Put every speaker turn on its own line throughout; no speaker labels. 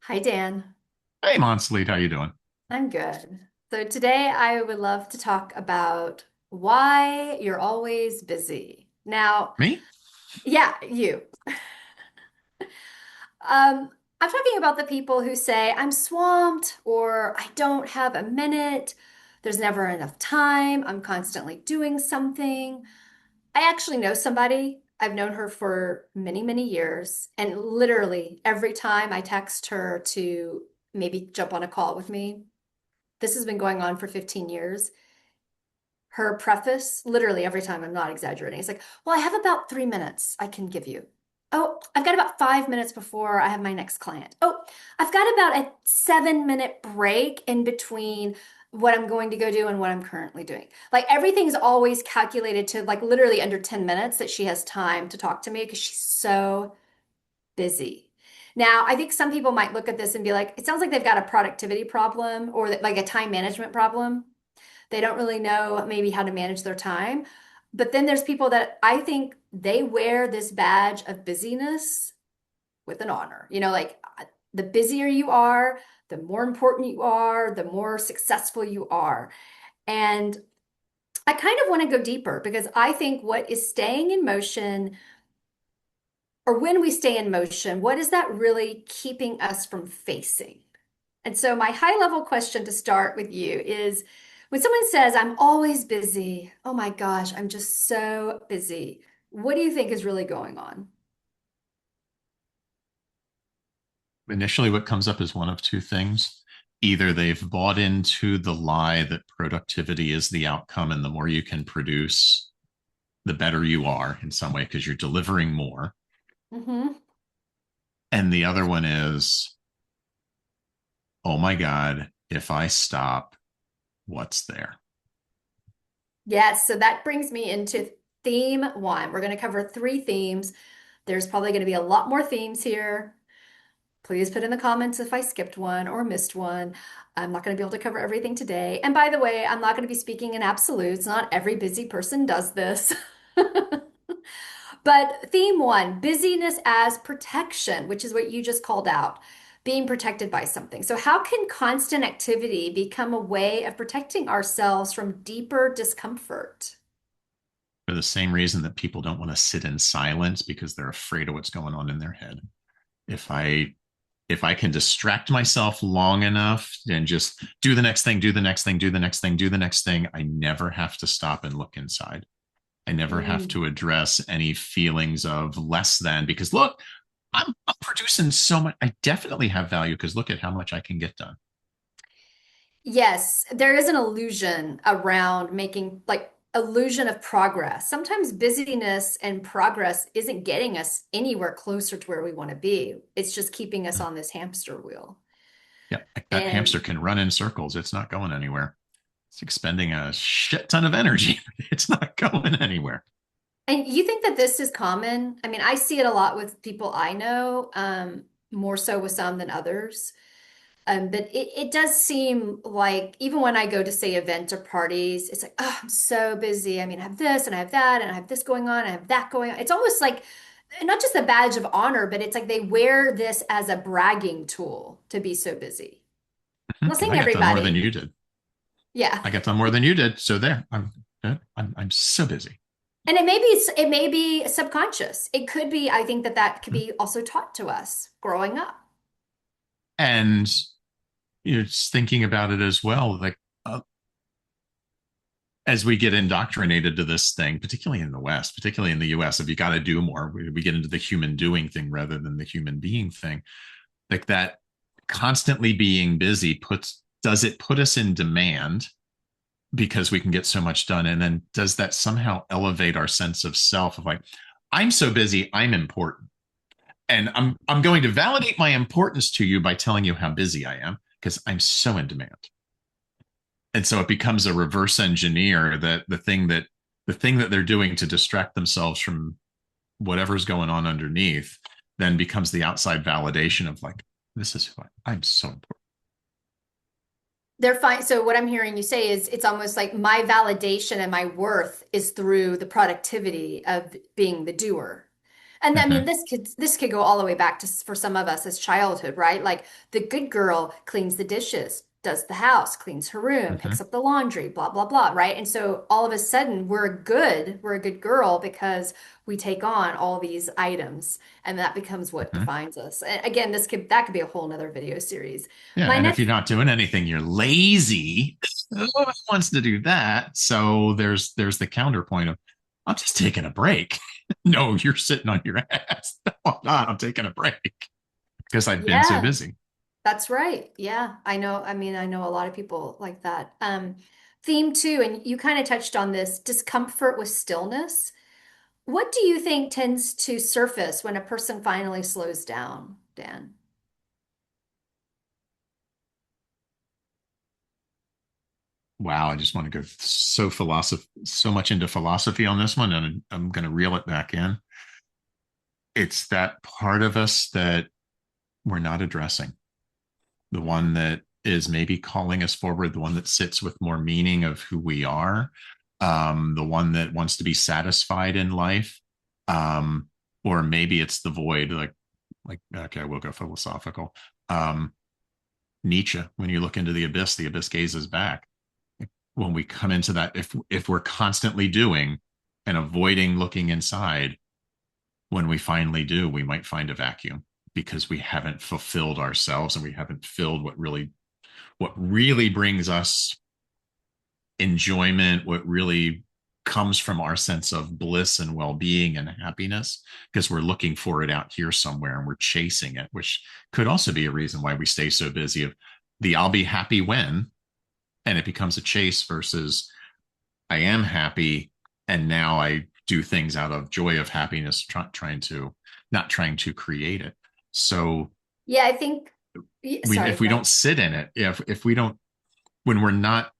Hi, Dan.
Hey, Monselete, how you doing?
I'm good. So today I would love to talk about why you're always busy. Now,
Me?
yeah, you. I'm talking about the people who say, I'm swamped or I don't have a minute. There's never enough time. I'm constantly doing something. I actually know somebody. I've known her for many, many years. And literally every time I text her to maybe jump on a call with me, this has been going on for 15 years. Her preface, literally every time, I'm not exaggerating. It's like, well, I have about 3 minutes I can give you. Oh, I've got about 5 minutes before I have my next client. Oh, I've got about a 7 minute break in between what I'm going to go do and what I'm currently doing. Like everything's always calculated to like literally under 10 minutes that she has time to talk to me because she's so busy. Now, I think some people might look at this and be like, it sounds like they've got a productivity problem or like a time management problem. They don't really know maybe how to manage their time. But then there's people that I think they wear this badge of busyness with an honor. Like the busier you are, the more important you are, the more successful you are. And I kind of want to go deeper because I think what is staying in motion, or when we stay in motion, what is that really keeping us from facing? And so, my high level question to start with you is when someone says, I'm always busy, oh my gosh, I'm just so busy. What do you think is really going on?
Initially, what comes up is one of two things. Either they've bought into the lie that productivity is the outcome, and the more you can produce, the better you are in some way because you're delivering more.
Hmm.
And the other one is, oh my God, if I stop, what's there?
Yes, so that brings me into theme one. We're going to cover three themes. There's probably going to be a lot more themes here. Please put in the comments if I skipped one or missed one. I'm not going to be able to cover everything today. And by the way, I'm not going to be speaking in absolutes. Not every busy person does this. But theme one, busyness as protection, which is what you just called out, being protected by something. So, how can constant activity become a way of protecting ourselves from deeper discomfort?
For the same reason that people don't want to sit in silence because they're afraid of what's going on in their head. If I if I can distract myself long enough and just do the next thing, do the next thing, do the next thing, do the next thing, I never have to stop and look inside. I never have
Mm.
to address any feelings of less than because look, I'm producing so much. I definitely have value because look at how much I can get done.
Yes, there is an illusion around making like illusion of progress. Sometimes busyness and progress isn't getting us anywhere closer to where we want to be. It's just keeping us on this hamster wheel.
Yeah, like that hamster
And
can run in circles. It's not going anywhere. It's expending a shit ton of energy. It's not going anywhere.
And you think that this is common? I mean, I see it a lot with people I know, more so with some than others. But it does seem like even when I go to say events or parties, it's like, oh, I'm so busy. I mean, I have this and I have that and I have this going on, I have that going on. It's almost like not just a badge of honor, but it's like they wear this as a bragging tool to be so busy. I'm not
Because
saying
I got done more than
everybody.
you did.
Yeah.
I got done more than you did. So there, I'm so busy.
And it may be subconscious. It could be, I think that that could be also taught to us growing up.
And just thinking about it as well, like uh, as we get indoctrinated to this thing, particularly in the West, particularly in the US, if you got to do more, we get into the human doing thing rather than the human being thing. Like that constantly being busy does it put us in demand because we can get so much done? And then does that somehow elevate our sense of self of like, I'm so busy, I'm important. And I'm going to validate my importance to you by telling you how busy I am because I'm so in demand. And so it becomes a reverse engineer that the thing that they're doing to distract themselves from whatever's going on underneath then becomes the outside validation of like, this is who I'm so important.
They're fine. So what I'm hearing you say is it's almost like my validation and my worth is through the productivity of being the doer. And I mean,
Hmm.
this could go all the way back to for some of us as childhood, right? Like the good girl cleans the dishes, does the house, cleans her room,
Hmm.
picks up the laundry, blah blah blah, right? And so all of a sudden we're a good girl because we take on all these items, and that becomes what
Hmm.
defines us. And again, that could be a whole nother video series.
Yeah,
My
and if you're
next
not doing anything, you're lazy. Nobody wants to do that. So there's the counterpoint of, I'm just taking a break. No, you're sitting on your ass. No, I'm not. I'm taking a break because I've been so
Yeah,
busy.
that's right. Yeah, I know. I mean, I know a lot of people like that. Theme two, and you kind of touched on this, discomfort with stillness. What do you think tends to surface when a person finally slows down, Dan?
Wow, I just want to go so much into philosophy on this one, and I'm going to reel it back in. It's that part of us that we're not addressing, the one that is maybe calling us forward, the one that sits with more meaning of who we are, the one that wants to be satisfied in life, or maybe it's the void, like okay, we'll go philosophical. Um, Nietzsche, when you look into the abyss gazes back. When we come into that, if we're constantly doing and avoiding looking inside, when we finally do, we might find a vacuum because we haven't fulfilled ourselves and we haven't filled what really brings us enjoyment, what really comes from our sense of bliss and well-being and happiness, because we're looking for it out here somewhere and we're chasing it, which could also be a reason why we stay so busy of the I'll be happy when, and it becomes a chase versus I am happy and now I do things out of joy of happiness, trying to not trying to create it. So
Yeah, I think, sorry,
if we
go ahead.
don't sit in it, if we don't, when we're not,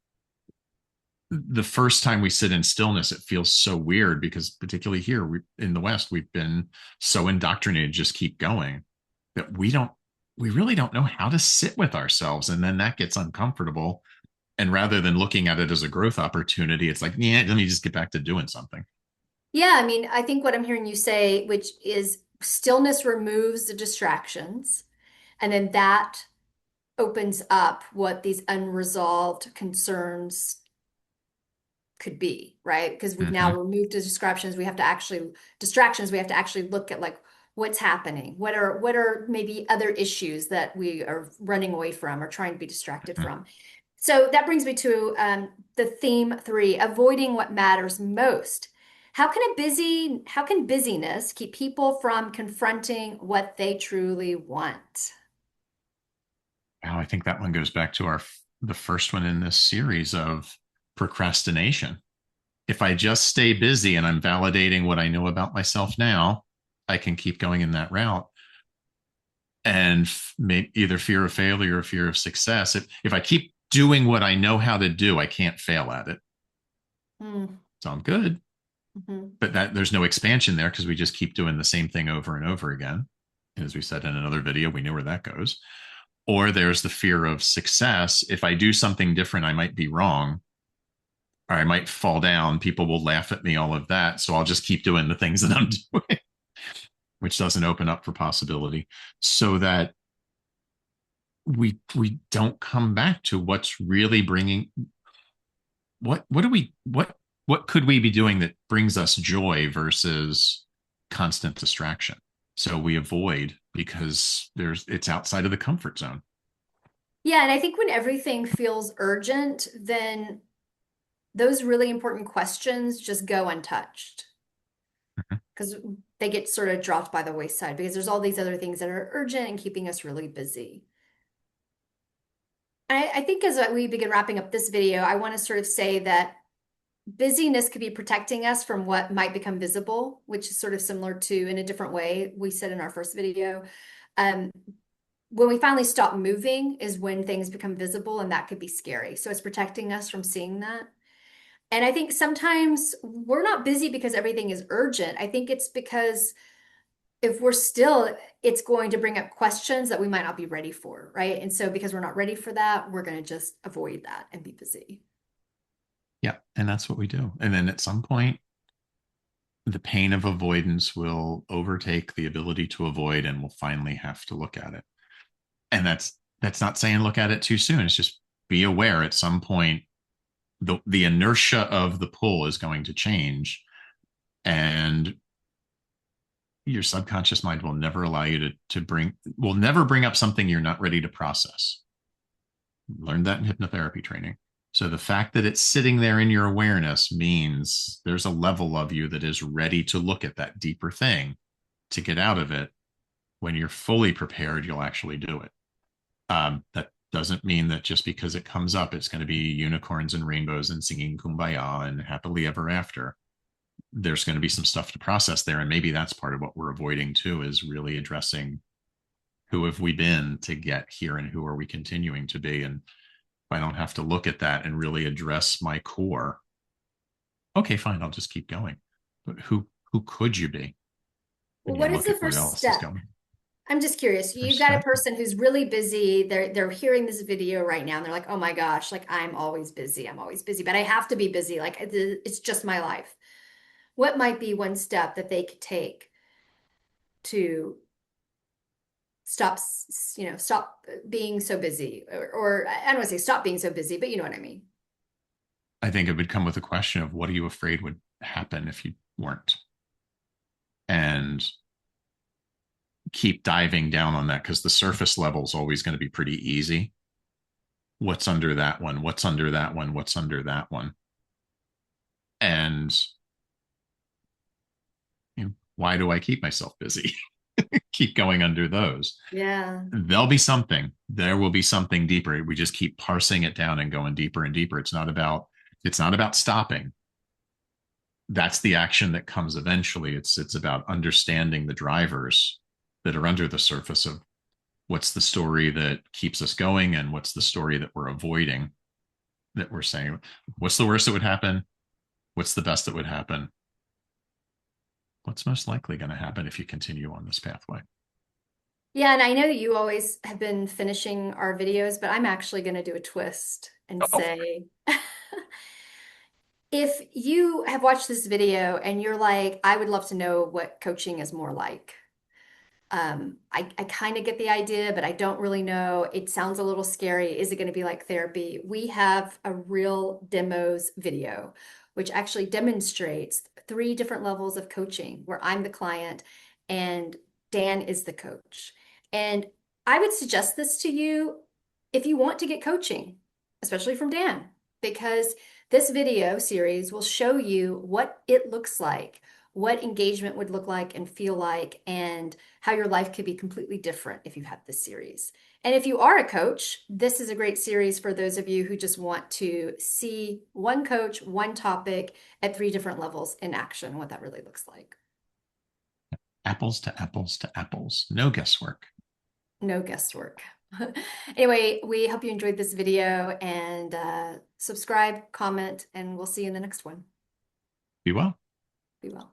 the first time we sit in stillness, it feels so weird because particularly here in the West, we've been so indoctrinated, just keep going, that we really don't know how to sit with ourselves. And then that gets uncomfortable. And rather than looking at it as a growth opportunity, it's like, yeah, let me just get back to doing something.
Yeah, I mean, I think what I'm hearing you say, which is stillness removes the distractions, and then that opens up what these unresolved concerns could be, right? Because we've now
Mm-hmm.
removed the distractions, we have to actually look at like what's happening. What are maybe other issues that we are running away from or trying to be distracted
Mm-hmm.
from. So that brings me to the theme three, avoiding what matters most. How can busyness keep people from confronting what they truly want?
Wow, I think that one goes back to the first one in this series of procrastination. If I just stay busy and I'm validating what I know about myself now, I can keep going in that route. And either fear of failure or fear of success. If I keep doing what I know how to do, I can't fail at it.
Mm,
So I'm good,
mhm.
but that there's no expansion there because we just keep doing the same thing over and over again. As we said in another video, we know where that goes. Or there's the fear of success. If I do something different, I might be wrong or I might fall down. People will laugh at me, all of that. So I'll just keep doing the things that I'm doing, which doesn't open up for possibility. So that we don't come back to what's really bringing what do we what could we be doing that brings us joy versus constant distraction. So we avoid because it's outside of the comfort zone.
Yeah, and I think when everything feels urgent, then those really important questions just go untouched
Mhm.
because they get sort of dropped by the wayside because there's all these other things that are urgent and keeping us really busy. I think as we begin wrapping up this video, I want to sort of say that busyness could be protecting us from what might become visible, which is sort of similar to in a different way we said in our first video. Um, when we finally stop moving is when things become visible, and that could be scary. So it's protecting us from seeing that. And I think sometimes we're not busy because everything is urgent. I think it's because if we're still, it's going to bring up questions that we might not be ready for, right? And so because we're not ready for that, we're going to just avoid that and be busy.
Yeah, and that's what we do. And then at some point the pain of avoidance will overtake the ability to avoid, and we'll finally have to look at it. And that's not saying look at it too soon. It's just be aware at some point the inertia of the pull is going to change, and your subconscious mind will never allow you to bring will never bring up something you're not ready to process. Learned that in hypnotherapy training. So the fact that it's sitting there in your awareness means there's a level of you that is ready to look at that deeper thing to get out of it. When you're fully prepared, you'll actually do it. That doesn't mean that just because it comes up, it's going to be unicorns and rainbows and singing kumbaya and happily ever after. There's going to be some stuff to process there. And maybe that's part of what we're avoiding too, is really addressing who have we been to get here and who are we continuing to be. And if I don't have to look at that and really address my core, okay, fine, I'll just keep going. But who could you be when
Well,
you
what is
look
the
at where
first
else is
step?
going?
I'm just curious. You've
First
got a
step,
person who's really busy. They're hearing this video right now and they're like, "Oh my gosh, like I'm always busy. I'm always busy, but I have to be busy. Like it's just my life." What might be one step that they could take to stop, stop being so busy or I don't want to say stop being so busy, but you know what I mean?
I think it would come with a question of what are you afraid would happen if you weren't? And keep diving down on that, because the surface level is always going to be pretty easy. What's under that one? What's under that one? What's under that one? And why do I keep myself busy? Keep going under those.
Yeah.
There'll be something. There will be something deeper. We just keep parsing it down and going deeper and deeper. It's not about stopping. That's the action that comes eventually. It's about understanding the drivers that are under the surface of what's the story that keeps us going and what's the story that we're avoiding, that we're saying what's the worst that would happen, what's the best that would happen, what's most likely going to happen if you continue on this pathway.
Yeah, and I know that you always have been finishing our videos, but I'm actually going to do a twist and
Oh,
say, if you have watched this video and you're like, I would love to know what coaching is more like. I kind of get the idea, but I don't really know. It sounds a little scary. Is it going to be like therapy? We have a real demos video, which actually demonstrates three different levels of coaching where I'm the client and Dan is the coach. And I would suggest this to you if you want to get coaching, especially from Dan, because this video series will show you what it looks like, what engagement would look like and feel like, and how your life could be completely different if you have this series. And if you are a coach, this is a great series for those of you who just want to see one coach, one topic at three different levels in action, what that really looks like.
apples to apples to apples. No guesswork.
No guesswork. Anyway, we hope you enjoyed this video and subscribe, comment, and we'll see you in the next one.
Be well.
Be well.